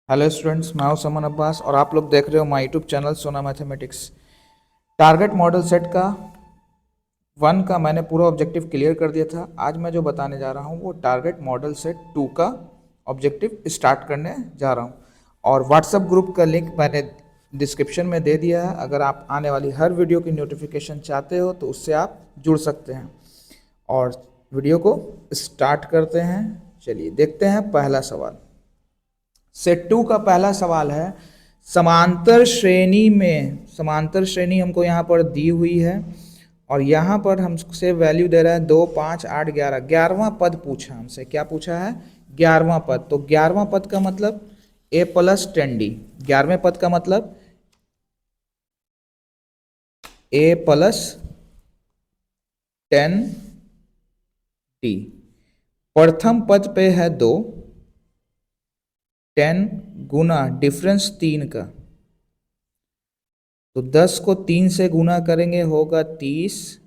Hello students, मैं हूं समन अब्बास और आप लोग देख रहे हो माय यूट्यूब चैनल सोना मैथमेटिक्स। टारगेट मॉडल सेट का 1 का मैंने पूरा ऑब्जेक्टिव क्लियर कर दिया था। आज मैं जो बताने जा रहा हूं वो टारगेट मॉडल सेट 2 का ऑब्जेक्टिव स्टार्ट करने जा रहा हूं। और व्हाट्सएप ग्रुप का लिंक मैंने डिस्क्रिप्शन में दे दिया है। अगर आप आने वाली हर वीडियो की नोटिफिकेशन चाहते हो तो उससे आप जुड़ सकते हैं। और वीडियो को स्टार्ट करते हैं। चलिए देखते हैं पहला सवाल। सेट 2 का पहला सवाल है, समांतर श्रेणी में, समांतर श्रेणी हमको यहाँ पर दी हुई है और यहाँ पर हमसे वैल्यू दे रहा है 2, 5, 8, 11। 11वां पद पूछा हमसे। क्या पूछा है? 11वां पद। तो 11वां पद का मतलब a प्लस 10d। 11वें पद का मतलब a प्लस 10d। प्रथम पद पे है 2, 10 गुना डिफरेंस 3 का, तो 10 को 3 से गुना करेंगे होगा 30।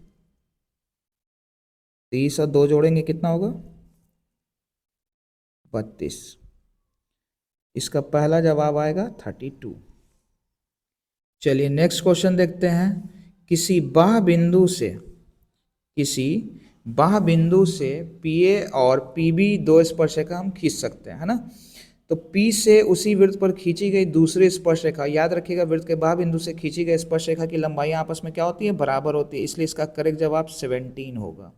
30 और 2 जोड़ेंगे कितना होगा? 32। इसका पहला जवाब आएगा 32। चलिए नेक्स्ट क्वेश्चन देखते हैं। किसी बाह्य बिंदु से, किसी बाह्य बिंदु से पीए और पीबी दो स्पर्शरेखा हम खींच सकते हैं, है ना। तो P से उसी वृत्त पर खींची गई दूसरी स्पर्शरेखा, याद रखिएगा वृत्त के बाह्य बिंदु से खींची गई स्पर्शरेखा की लंबाई आपस में क्या होती है? बराबर होती है। इसलिए इसका करेक्ट जवाब 17 होगा।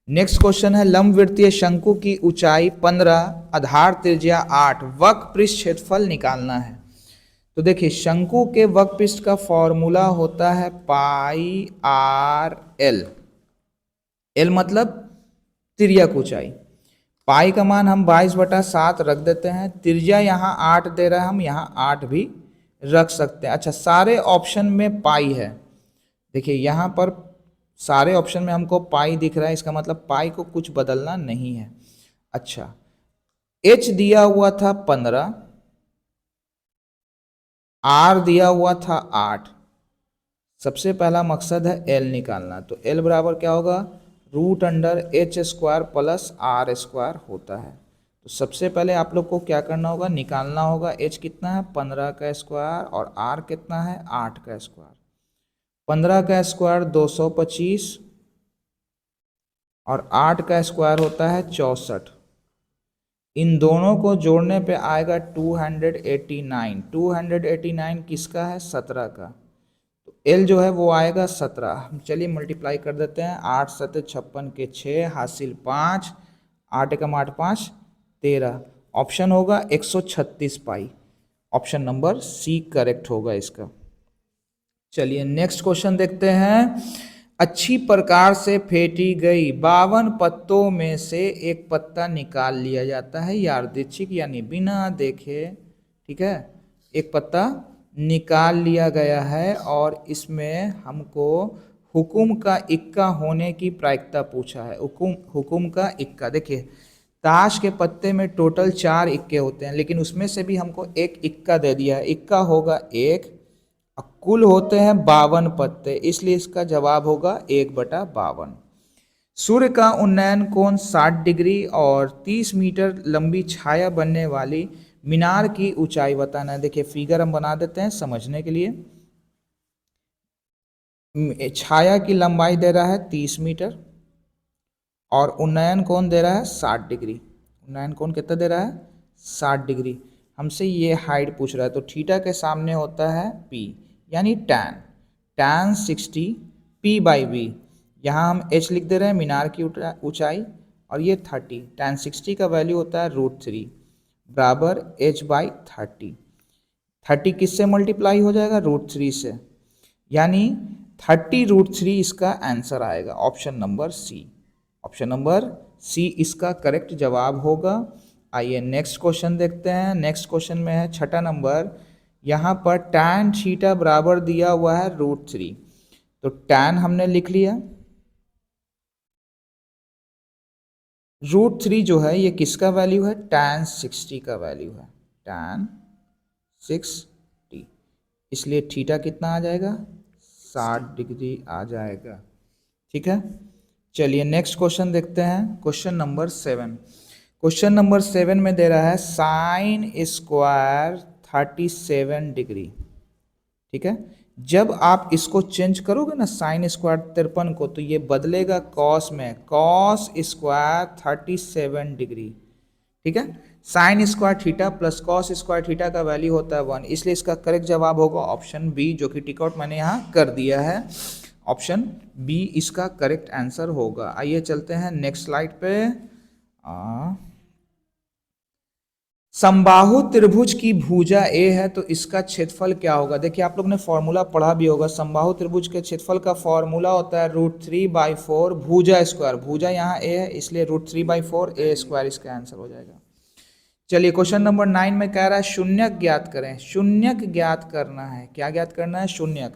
नेक्स्ट क्वेश्चन है, लंबवृत्तीय शंकु की ऊंचाई 15, आधार त्रिज्या 8, वक्र पृष्ठ क्षेत्रफल निकालना है। तो देखिए शंकु के वक्र पृष्ठ का फॉर्मूला होता है पाई आर एल। एल मतलब तिर्यक ऊंचाई। पाई का मान हम 22/7 रख देते हैं। त्रिज्या यहाँ 8 दे रहा है, हम यहाँ 8 भी रख सकते हैं। अच्छा, सारे ऑप्शन में पाई है। देखिए यहाँ पर सारे ऑप्शन में हमको पाई दिख रहा है, इसका मतलब पाई को कुछ बदलना नहीं है। अच्छा, एच दिया हुआ था 15, आर दिया हुआ था 8। सबसे पहला मकसद है एल निकालना। तो एल बराबर क्या होगा? √(h² + r² होता है। तो सबसे पहले आप लोग को क्या करना होगा? निकालना होगा। एच कितना है? 15 का स्क्वायर और आर कितना है? 8 का स्क्वायर। 15 का स्क्वायर 225 और 8 का स्क्वायर होता है 64। इन दोनों को जोड़ने पे आएगा 289। 289 किसका है? 17 का। तो एल जो है वो आएगा 17। हम चलिए मल्टीप्लाई कर देते हैं। 8 7 56 के 6 हासिल 5, 8 एकम 8 5 13। ऑप्शन होगा 136 पाई। ऑप्शन नंबर सी करेक्ट होगा इसका। चलिए नेक्स्ट क्वेश्चन देखते हैं। अच्छी प्रकार से फेंटी गई 52 पत्तों में से एक पत्ता निकाल लिया जाता है यादृच्छिक यानी बिना देखे, ठीक है। एक पत्ता निकाल लिया गया है और इसमें हमको हुकुम का इक्का होने की प्रायिकता पूछा है। हुकुम का इक्का, देखिए ताश के पत्ते में टोटल 4 इक्के होते हैं, लेकिन उसमें से भी हमको एक इक्का दे दिया है। इक्का होगा 1, कुल होते हैं 52 पत्ते, इसलिए इसका जवाब होगा 1/52। सूर्य का उन्नयन कोण 60 डिग्री और 30 मीटर लंबी छाया बनने वाली मीनार की ऊंचाई बताना है। देखिए फिगर हम बना देते हैं समझने के लिए। छाया की लंबाई दे रहा है 30 मीटर और उन्नयन कोण दे रहा है 60 डिग्री। उन्नयन कोण कितना दे रहा है? 60 डिग्री। हमसे ये हाइट पूछ रहा है, तो थीटा के सामने होता है p, यानी tan 60 p/b। यहाँ हम h लिख दे रहे हैं मीनार की ऊंचाई, और ये 30। tan 60 का वैल्यू होता है √3 बराबर h/30। 30 किससे मल्टीप्लाई हो जाएगा? √3 से, यानी 30√3 इसका आंसर आएगा। Option number C. Option number C इसका करेक्ट जवाब होगा। आइए नेक्स्ट क्वेश्चन देखते हैं। नेक्स्ट क्वेश्चन में है 6ठा नंबर। यहाँ पर tan थीटा बराबर दिया हुआ है √3। तो tan हमने लिख लिया। √3 जो है ये किसका वैल्यू है? tan 60 का वैल्यू है। tan 60, इसलिए थीटा कितना आ जाएगा? 60 डिग्री आ जाएगा। ठीक है, चलिए नेक्स्ट क्वेश्चन देखते हैं। Question number 7। क्वेश्चन नंबर 7 में दे रहा है साइन स्क्वायर 37 डिग्री। ठीक है, जब आप इसको चेंज करोगे ना साइन स्क्वायर 53 को, तो ये बदलेगा कॉस में, कॉस स्क्वायर 37 डिग्री। ठीक है, sine square theta plus cos square theta का वैल्यू होता है 1, इसलिए इसका करेक्ट जवाब होगा ऑप्शन बी, जो कि टिक आउट मैंने यहाँ कर दिया है। ऑप्शन बी इसका करेक्ट आंसर होगा। आइए चलते हैं नेक्स्ट स्लाइड पे। समबाहु त्रिभुज की भुजा ए है तो इसका क्षेत्रफल क्या होगा। देखिए आप लोग ने फॉर्मूला पढ़ा भी होगा, समबाहु त्रिभुज के क्षेत्रफल का फॉर्मूला होता है √3/4 भुजा स्क्वायर। भुजा यहाँ ए है इसलिए √3/4 ए स्क्वायर इसका आंसर हो जाएगा। चलिए क्वेश्चन नंबर 9 में कह रहा है शून्यक ज्ञात करें। शून्यक ज्ञात करना है, क्या ज्ञात करना है, शून्यक।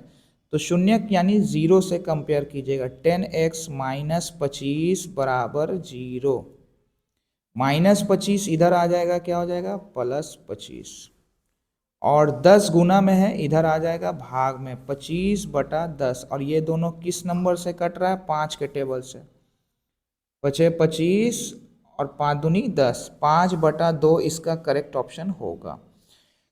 तो शून्यक यानी 0 से कंपेयर कीजिएगा। 10x - 25 = 0। -25 इधर आ जाएगा, क्या हो जाएगा, +25। और 10 गुना में है, इधर आ जाएगा भाग में, 25/10। और ये दोनों किस नंबर से कट रहा है, 5 के टेबल से। बचे 25 और 5 दूनी 10, 5/2 इसका करेक्ट ऑप्शन होगा।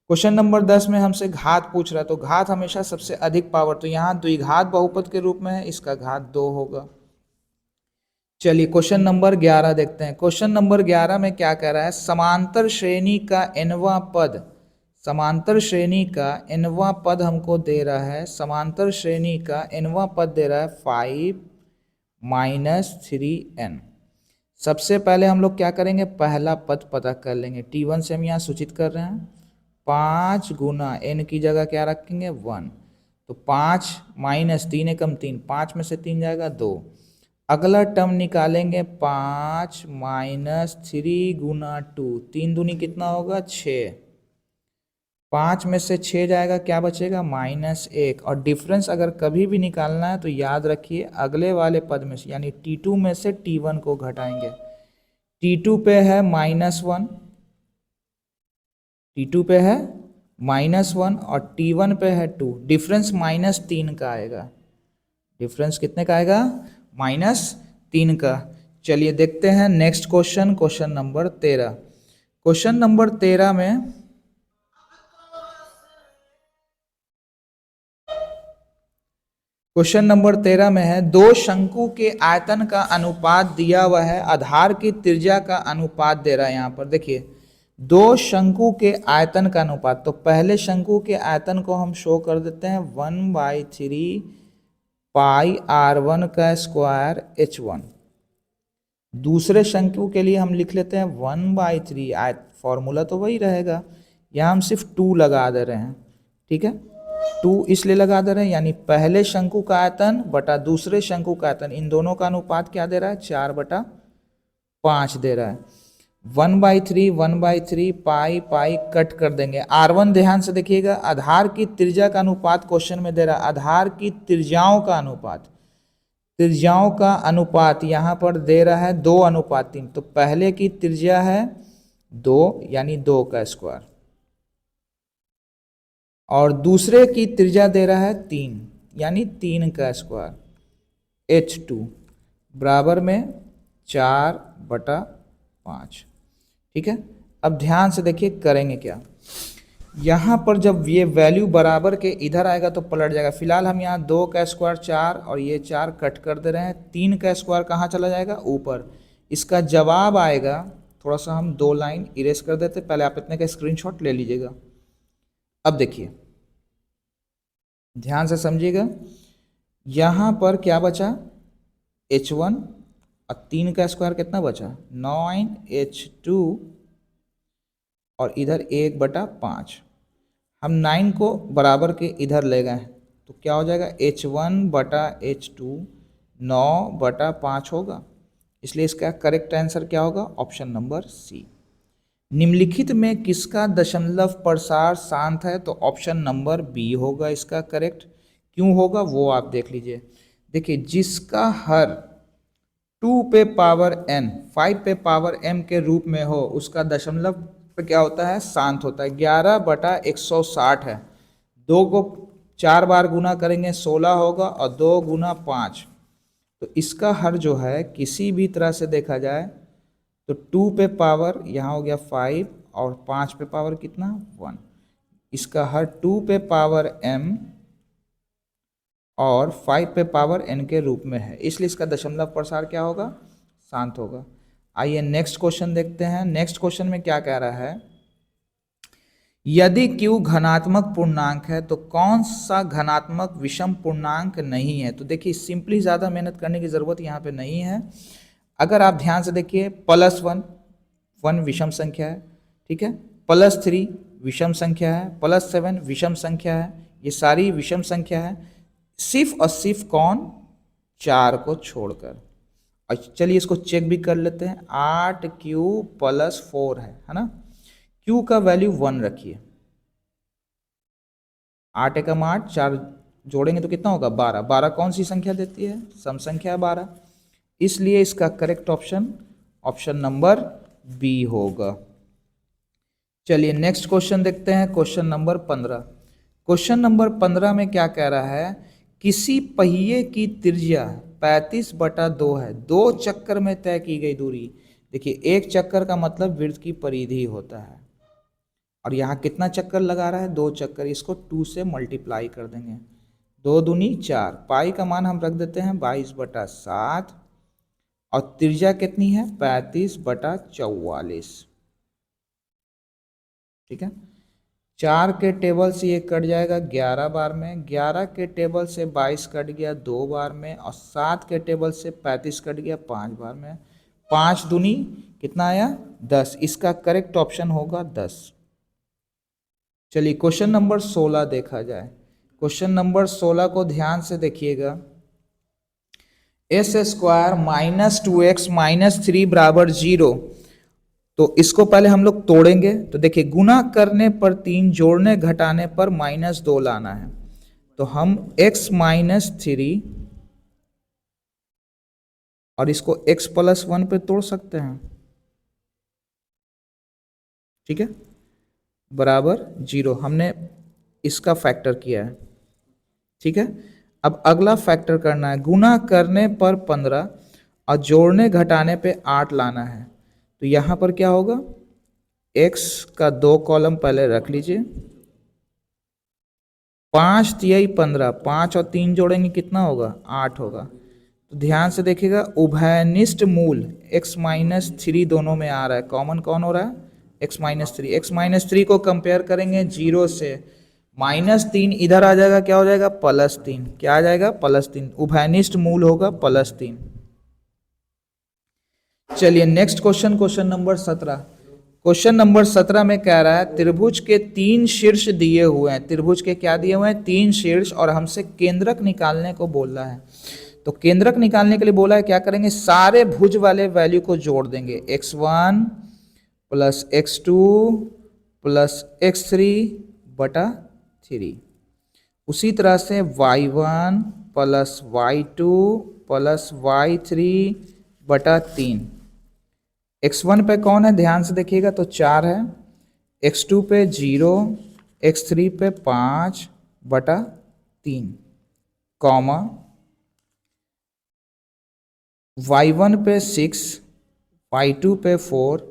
क्वेश्चन नंबर 10 में हमसे घात पूछ रहा है, तो घात हमेशा सबसे अधिक पावर, तो यहाँ द्विघात बहुपद के रूप में है, इसका घात 2 होगा। चलिए क्वेश्चन नंबर 11 देखते हैं। क्वेश्चन नंबर 11 में क्या कह रहा है, समांतर श्रेणी का nवां पद, समांतर श्रेणी का nवां पद हमको दे रहा है, समांतर श्रेणी का nवां पद दे रहा है 5 - 3n। सबसे पहले हम लोग क्या करेंगे, पहला पद पता कर लेंगे। t1 से हम यहाँ सूचित कर रहे हैं, 5 गुना n की जगह क्या रखेंगे, 1। तो 5 - 3 एकम 3, 5 में से 3 जाएगा 2। अगला टर्म निकालेंगे, 5 - 3 गुना 2, 3 दूनी कितना होगा, 6। 5 में से 6 जाएगा, क्या बचेगा, -1। और डिफरेंस अगर कभी भी निकालना है तो याद रखिए अगले वाले पद में से, यानी t2 में से t1 को घटाएंगे। t2 पे है -1, t2 पे है -1 और t1 पे है 2। डिफरेंस -3 का आएगा। डिफरेंस कितने का आएगा, -3 का। चलिए देखते हैं next question, question number 13। Question number 13 में है, दो शंकु के आयतन का अनुपात दिया हुआ है, आधार की त्रिज्या का अनुपात दे रहा है। यहाँ पर देखिए दो शंकु के आयतन का अनुपात, तो पहले शंकु के आयतन को हम शो कर देते हैं 1/3 πr1 का स्क्वायर h1। दूसरे शंकु के लिए हम लिख लेते हैं 1/3, फॉर्मूला तो वही रहेगा, यहाँ हम सिर्फ 2 लगा दे रहे हैं। ठीक है, 2 इसलिए लगा दे रहे हैं, यानी पहले शंकु का आयतन बटा दूसरे शंकु का आयतन, इन दोनों का अनुपात क्या दे रहा है, 4/5 दे रहा है। 1/3 पाई कट कर देंगे। r1 ध्यान से देखिएगा, आधार की त्रिज्या का अनुपात क्वेश्चन में दे रहा है, आधार की त्रिज्याओं का अनुपात, त्रिज्याओं का अनुपात यहाँ पर दे रहा है 2:3। तो पहले की त्रिज्या है 2 यानी 2 का स्क्वायर, और दूसरे की त्रिज्या दे रहा है 3 यानी 3 का स्क्वायर, h2 बराबर में 4/5। ठीक है, अब ध्यान से देखिए करेंगे क्या, यहाँ पर जब ये वैल्यू बराबर के इधर आएगा तो पलट जाएगा। फिलहाल हम यहाँ 2 का स्क्वायर 4 और ये 4 कट कर दे रहे हैं, 3 का स्क्वायर कहाँ चला जाएगा, ऊपर। इसका जवाब आएगा, थोड़ा सा हम 2 लाइन इरेज कर देते, पहले आप इतने का स्क्रीनशॉट ले लीजिएगा। अब देखिए ध्यान से समझिएगा, यहाँ पर क्या बचा, h1 और 3 का स्क्वायर कितना बचा, 9h2 और इधर 1/5। हम 9 को बराबर के इधर ले गए तो क्या हो जाएगा, h1/h2 9/5 होगा। इसलिए इसका करेक्ट आंसर क्या होगा, ऑप्शन नंबर सी। निम्नलिखित में किसका दशमलव प्रसार शांत है, तो ऑप्शन नंबर बी होगा इसका करेक्ट। क्यों होगा वो आप देख लीजिए। देखिए जिसका हर 2 पे पावर n 5 पे पावर m के रूप में हो उसका दशमलव पे क्या होता है, शांत होता है। 11/160 है, 2 को 4 बार गुना करेंगे 16 होगा, और 2 गुना 5, तो इसका हर जो है किसी भी तरह से देखा जाए तो 2 पे पावर यहाँ हो गया 5 और 5 पे पावर कितना 1। इसका हर 2 पे पावर m और 5 पे पावर n के रूप में है, इसलिए इसका दशमलव प्रसार क्या होगा, शांत होगा। आइए नेक्स्ट क्वेश्चन देखते हैं। नेक्स्ट क्वेश्चन में क्या कह रहा है, यदि q घनात्मक पूर्णांक है तो कौन सा घनात्मक विषम पूर्णांक नहीं है। तो देखिए सिंपली ज़्यादा मेहनत करने की ज़रूरत यहाँ पे नहीं है। अगर आप ध्यान से देखिए +1 1 विषम संख्या है, ठीक है, +3 विषम संख्या है, +7 विषम संख्या है, ये सारी विषम संख्या है, सिर्फ और सिर्फ कौन, 4 को छोड़कर। और चलिए इसको चेक भी कर लेते हैं। 8q + 4 है ना, q का वैल्यू 1 रखिए, 8 एकम 8, 4 जोड़ेंगे तो कितना होगा 12। 12 कौन सी संख्या देती है, सम संख्या 12, इसलिए इसका करेक्ट ऑप्शन नंबर बी होगा। चलिए नेक्स्ट क्वेश्चन देखते हैं, क्वेश्चन नंबर 15। क्वेश्चन नंबर 15 में क्या कह रहा है, किसी पहिए की त्रिज्या 35/2 है, 2 चक्कर में तय की गई दूरी। देखिए एक चक्कर का मतलब वृत्त की परिधि होता है, और यहाँ कितना चक्कर लगा रहा है, 2 चक्कर, इसको 2 से मल्टीप्लाई कर देंगे, 2 दूनी 4, पाई का मान हम रख देते हैं 22/7, और त्रिज्या कितनी है 35/44, ठीक है। 4 के टेबल से ये कट जाएगा 11 बार में, 11 के टेबल से 22 कट गया 2 बार में, और 7 के टेबल से 35 कट गया 5 बार में, 5 दूनी कितना आया 10, इसका करेक्ट ऑप्शन होगा 10। चलिए क्वेश्चन नंबर 16 देखा जाए। क्वेश्चन नंबर 16 को ध्यान से देखिएगा, s² - 2x - 3 = 0। तो इसको पहले हम लोग तोड़ेंगे, तो देखिए गुना करने पर 3, जोड़ने घटाने पर -2 लाना है, तो हम x - 3 और इसको x + 1 पे तोड़ सकते हैं, ठीक है, बराबर 0। हमने इसका फैक्टर किया है, ठीक है। अब अगला फैक्टर करना है, गुना करने पर 15 और जोड़ने घटाने पे 8 लाना है, तो यहाँ पर क्या होगा, x का 2 कॉलम पहले रख लीजिए, 5 तिहाई 15, 5 और 3 जोड़ेंगे कितना होगा 8 होगा। तो ध्यान से देखिएगा उभयनिष्ठ मूल x - 3 दोनों में आ रहा है, कॉमन कौन हो रहा है x - 3, x - 3 को कंपेयर करेंगे 0 से, -3 इधर आ जाएगा, क्या हो जाएगा +3, क्या आ जाएगा +3, उभयनिष्ठ मूल होगा +3। चलिए next question, question number 17। Question number 17 में कह रहा है त्रिभुज के 3 शीर्ष दिए हुए हैं, त्रिभुज के क्या दिए हुए हैं 3 शीर्ष, और हमसे केंद्रक निकालने को बोल रहा है। तो केंद्रक निकालने के लिए बोला है, क्या करेंगे, सारे भुज वाले वैल्यू को जोड़ देंगे, x1 + x2 + x3/3, उसी तरह से y1 + y2 + y3/3। x1 पे कौन है, ध्यान से देखिएगा तो 4 है, x2 पे 0, x3 पे 5/3, कॉमा y1 पे 6, y2 पे 4,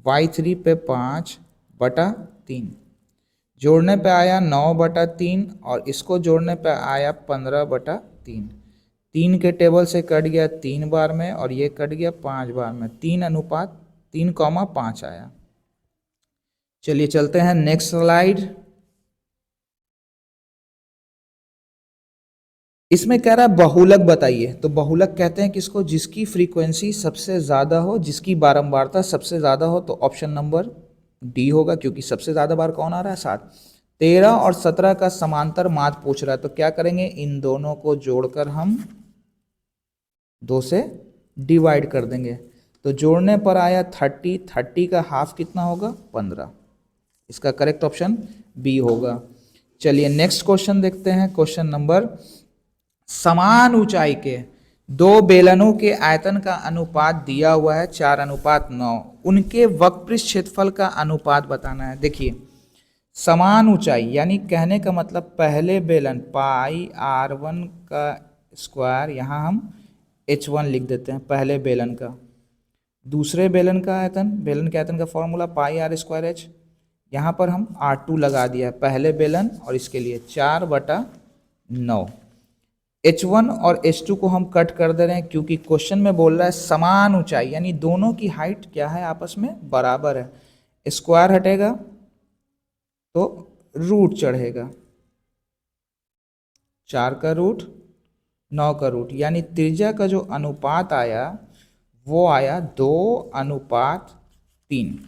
y3 पे 5/3, जोड़ने पे आया 9/3, और इसको जोड़ने पे आया 15/3, 3 के टेबल से कट गया 3 बार में, और ये कट गया 5 बार में, 3:3,5 आया। चलिए चलते हैं नेक्स्ट स्लाइड। इसमें कह रहा है बहुलक बताइए, तो बहुलक कहते हैं किसको, जिसकी फ्रीक्वेंसी सबसे ज़्यादा हो, जिसकी बारंबारता सबसे ज़्यादा हो, तो ऑप्शन नंबर डी होगा, क्योंकि सबसे ज़्यादा बार कौन आ रहा है 7। 13 और 17 का समांतर माध्य पूछ रहा है, तो क्या करेंगे, इन दोनों को जोड़कर हम 2 से डिवाइड कर देंगे, तो जोड़ने पर आया 30, 30 का हाफ कितना होगा 15, इसका करेक्ट ऑप्शन बी होगा। चलिए नेक्स्ट क्वेश्चन देखते हैं, क्वेश्चन नंबर, समान ऊंचाई के 2 बेलनों के आयतन का अनुपात दिया हुआ है 4:9, उनके वक्रपृष्ठ क्षेत्रफल का अनुपात बताना है। देखिए समान ऊंचाई यानी कहने का मतलब पहले बेलन πr1 का स्क्वायर, यहाँ हम h1 लिख देते हैं पहले बेलन का, दूसरे बेलन का आयतन, बेलन के आयतन का formula pi R square H, यहाँ पर हम R2 लगा दिया है पहले बेलन और इसके लिए 4/9। H1 और H2 को हम कट कर दे रहे हैं क्योंकि क्वेश्चन में बोल रहा है समान ऊंचाई, यानी दोनों की हाइट क्या है, आपस में बराबर है। स्क्वायर हटेगा तो रूट चढ़ेगा, 4 का रूट 9 का रूट, यानी त्रिज्या का जो अनुपात आया वो आया 2:3।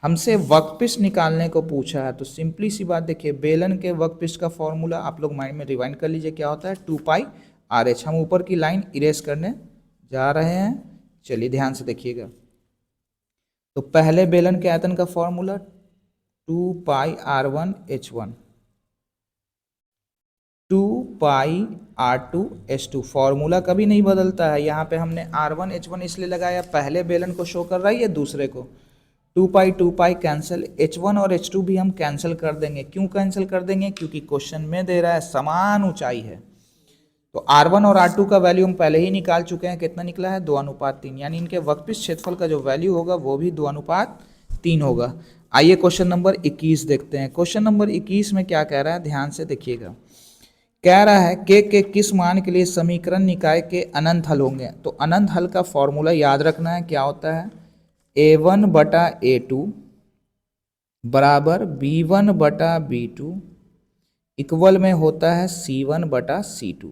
हमसे वर्कपीस निकालने को पूछा है, तो सिंपली सी बात देखिए, बेलन के वर्कपीस का फॉर्मूला आप लोग माइंड में रिवाइंड कर लीजिए, क्या होता है 2πRh। हम ऊपर की लाइन इरेज करने जा रहे हैं, चलिए ध्यान से देखिएगा। तो पहले बेलन के आयतन का फॉर्मूला 2πr1h1, 2πr2h2, फॉर्मूला कभी नहीं बदलता है। यहाँ पे हमने r1h1 इसलिए लगाया, पहले बेलन को शो कर रहा है या दूसरे को। 2π कैंसिल, h1 और h2 भी हम कैंसिल कर देंगे। क्यों कैंसिल कर देंगे? क्योंकि क्वेश्चन में दे रहा है समान ऊंचाई है। तो r1 और r2 का वैल्यू हम पहले ही निकाल चुके हैं, कितना निकला है 2:3, यानी इनके वर्कपीस क्षेत्रफल का जो वैल्यू होगा वो भी 2:3 होगा। आइए क्वेश्चन नंबर 21 देखते हैं। क्वेश्चन नंबर 21 में क्या कह रहा है, ध्यान से देखिएगा। कह रहा है के किस मान के लिए समीकरण निकाय के अनंत हल होंगे। तो अनंत हल का फॉर्मूला याद रखना है, क्या होता है a1/a2 बराबर b1/b2 इक्वल में होता है c1/c2।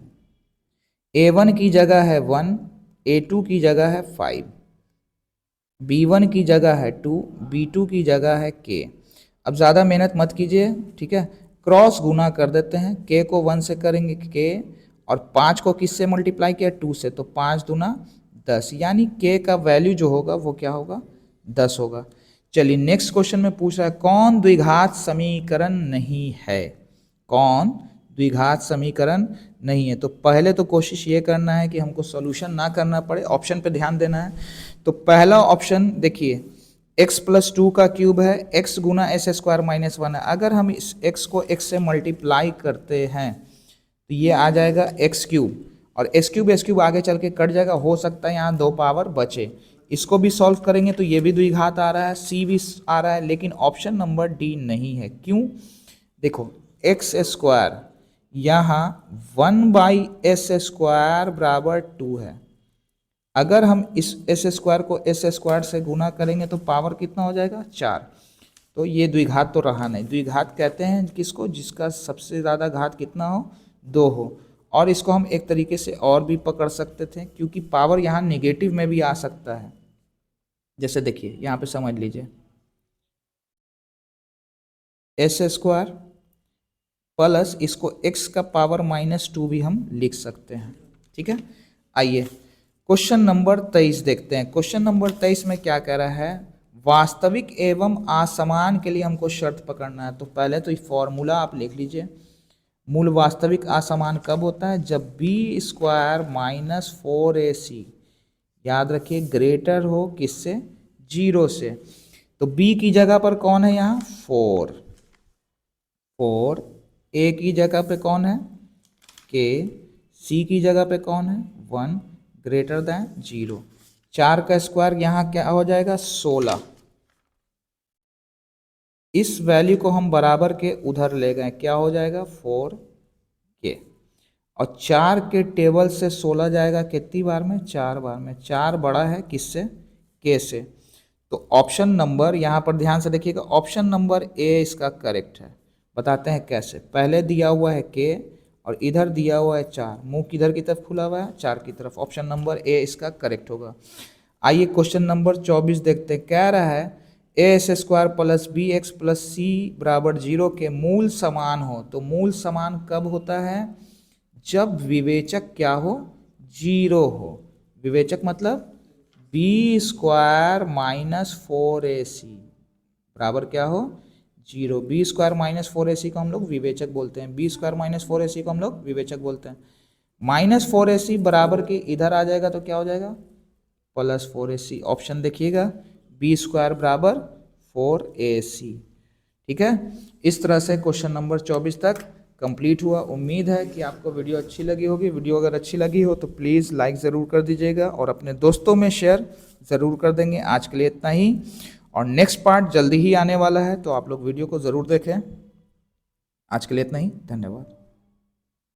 a1 की जगह है 1, a2 की जगह है 5, b1 की जगह है 2, b2 की जगह है k। अब ज़्यादा मेहनत मत कीजिए, ठीक है, क्रॉस गुना कर देते हैं। k को 1 से करेंगे k, और 5 को किससे मल्टीप्लाई किया 2 से, तो 5 दूना 10, यानी k का वैल्यू जो होगा वो क्या होगा 10 होगा। चलिए नेक्स्ट क्वेश्चन में पूछ रहा है कौन द्विघात समीकरण नहीं है, कौन द्विघात समीकरण नहीं है। तो पहले तो कोशिश ये करना है कि हमको सॉल्यूशन ना करना पड़े, ऑप्शन पे ध्यान देना है। तो पहला ऑप्शन देखिए, x+2 का क्यूब है, x गुना s² - 1 है। अगर हम इस x को x से मल्टीप्लाई करते हैं तो ये आ जाएगा x3, और s³ आगे चल के कट जाएगा, हो सकता है यहाँ 2 पावर बचे। इसको भी सॉल्व करेंगे तो ये भी द्विघात आ रहा है, c भी आ रहा है, लेकिन ऑप्शन नंबर डी नहीं है। क्यों? देखो x² यहाँ 1/s² बराबर 2 है। अगर हम इस s² को s² से गुना करेंगे तो पावर कितना हो जाएगा 4। तो ये द्विघात तो रहा नहीं। द्विघात कहते हैं किसको, जिसका सबसे ज़्यादा घात कितना हो 2 हो। और इसको हम एक तरीके से और भी पकड़ सकते थे, क्योंकि पावर यहाँ नेगेटिव में भी आ सकता है। जैसे देखिए यहाँ पे समझ लीजिए, s² प्लस इसको x का पावर -2 भी हम लिख सकते हैं, ठीक है। आइए क्वेश्चन नंबर 23 देखते हैं। क्वेश्चन नंबर 23 में क्या कह रहा है, वास्तविक एवं असमान के लिए हमको शर्त पकड़ना है। तो पहले तो फॉर्मूला आप लिख लीजिए। मूल वास्तविक असमान कब होता है, जब b² - 4ac, याद रखिए, ग्रेटर हो किससे 0 से। तो b की जगह पर कौन है यहाँ 4, a की जगह पे कौन है k, c की जगह पे कौन है 1, ग्रेटर दैन 0। 4 का स्क्वायर यहाँ क्या हो जाएगा 16। इस वैल्यू को हम बराबर के उधर ले गए, क्या हो जाएगा 4k, और 4 के टेबल से 16 जाएगा कितनी बार में 4 बार में। 4 बड़ा है किससे k से। तो ऑप्शन नंबर यहाँ पर ध्यान से देखिएगा, ऑप्शन नंबर ए इसका करेक्ट है। बताते हैं कैसे। पहले दिया हुआ है k और इधर दिया हुआ है 4, मुंह किधर की तरफ खुला हुआ है 4 की तरफ। ऑप्शन नंबर ए इसका करेक्ट होगा। आइए क्वेश्चन नंबर 24 देखते हैं। कह रहा है as² plus bx plus c बराबर 0 के मूल समान हो। तो मूल समान कब होता है, जब विवेचक क्या हो 0 हो। विवेचक मतलब b² - 4ac बराबर क्या हो 0। b² - 4ac को हम लोग विवेचक बोलते हैं, b² - 4ac को हम लोग विवेचक बोलते हैं। -4ac बराबर के इधर आ जाएगा तो क्या हो जाएगा +4ac। ऑप्शन देखिएगा, b² बराबर 4ac, ठीक है। इस तरह से क्वेश्चन नंबर 24 तक कंप्लीट हुआ। उम्मीद है कि आपको वीडियो अच्छी लगी होगी। वीडियो अगर अच्छी लगी हो तो प्लीज़ लाइक ज़रूर कर दीजिएगा और अपने दोस्तों में शेयर ज़रूर कर देंगे। आज के लिए इतना ही, और नेक्स्ट पार्ट जल्दी ही आने वाला है, तो आप लोग वीडियो को ज़रूर देखें। आज के लिए इतना ही, धन्यवाद।